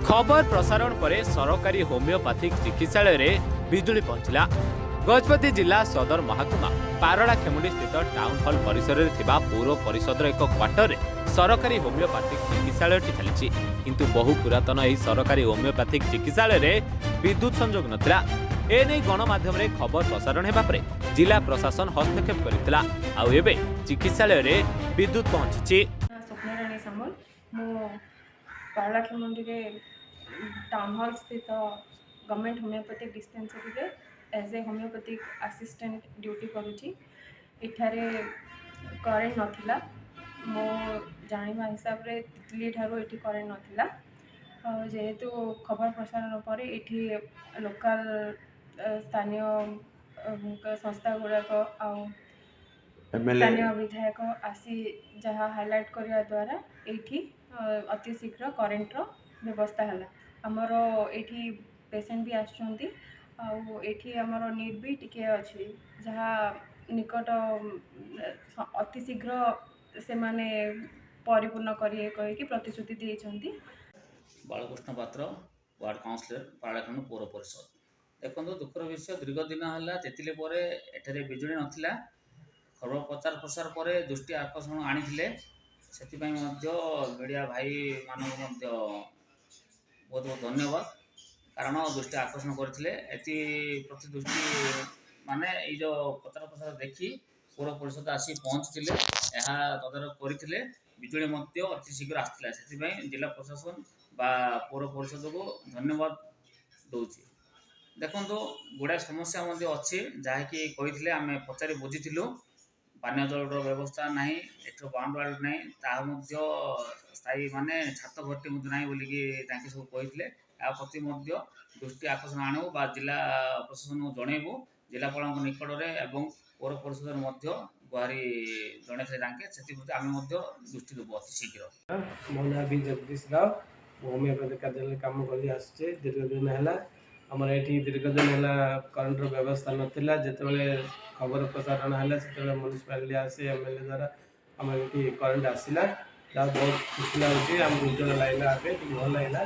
खबर प्रसारण पर सरकारी होमियोपैथिक चिकित्सालय में बिजुली पहुंचला। गजपति जिला सदर महकुमा पारड़ा खेमुंडी स्थित टाउन हॉल परिसर में पौर परिषद एक क्वार्टर सरकारी होमियोपैथिक चिकित्सालय चली किंतु बहु पुरातन यह सरकारी होमियोपैथिक चिकित्सालय में विद्युत संजोग नथिला। एने गणमाध्यम रे खबर प्रसारण हेबा परे जिला प्रशासन हस्तक्षेप करथिला। आ एबे चिकित्सालय रे विद्युत पहुंची। स्वप्नराणी सामल मो पारड़ा खेमुंडी रे टाउन हॉल स्थित गवर्नमेंट होमियोपैथिक डिस्पेंसरी रे as a homeopathic assistant duty करूची। इठारे करेंट नथिला मो जानिबा हिसाब रे तितली ठारो एठी करेंट नथिला। जेहेतु खबर प्रसारण पर एठी लोकल स्थानीय संस्था गुड़ाक स्थानीय विधायक आसी जहाँ हाइलाइट करने द्वारा एठी अति शीघ्र करेंट रो व्यवस्था है। आमर एठी पेशेंट भी आछंती एठी आमर नीड भी टिके अछि जहाँ निकट अति शीघ्र से माने परिपूर्ण करिए कहि कि प्रतिश्रुति देइछंती। बालकृष्ण पात्र वार्ड काउंसिलर पाराखंड पौर परिषद। देखो दुखर विषय दीर्घ दिन है तेतिले एठारे बिजुली नथिला। खबर प्रचार प्रसार पर दृष्टि आकर्षण आनी से मीडिया भाई मान बहुत बहुत धन्यवाद कारण दृष्टि आकर्षण करते प्रति दृष्टि माने जो प्रचार प्रसार देखी पौर परिषद आसी पहुँचते तदारख करते बिजुली अति शीघ्र आसाला से जिला प्रशासन बा पौर परिषद को धन्यवाद दूची। देखो गुड़ाए समस्या अच्छी जहाँकि कही आम पचारि बुझीलु पानी जल व्यवस्था ना एठ बाउंड वाल ना स्थायी माने छात भर्ती ना बोलिकी सब कही प्रति दृष्टि आकर्षण आणु बा जिला प्रशासन को जनइबू जिलापाल निकट में पौर परिषद गुहारी जन से आम दृष्टि देवु अति शीघ्र। मो ना भी जगदीश राव होमियोपैथी कार्यालय काम कर दीर्घ दिन है। आमर ये दीर्घ दिन है करेन्ट व्यवस्था नाला जिते खबर प्रसारण है से म्यूनिसिपालिटी आसी एमएलए द्वारा आम ये करेन्ट आसला बहुत खुशी लगे आम उज्जवल लगे आगे भल लगे।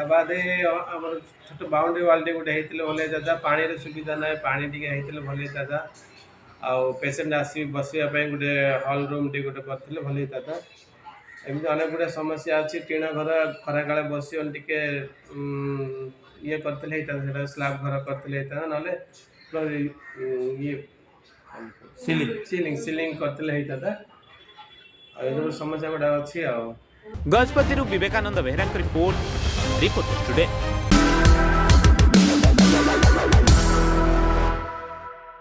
बाद आम छोट बाउंड्री वाल गोटे भल होता पानी सुविधा ना पानी टे भल होता पेसेंट आसी बसवाई गोटे हॉल रूम टे गोटे करते भल होता। एमती अनेक गुड़ा समस्या अच्छी टीण घर खरा काले बस टे ये करते स्लाब घर करते ना ये सीलिंग करते ये समस्या गुड़ा अच्छी। Gajapati Vivekananda Behera report reporter today.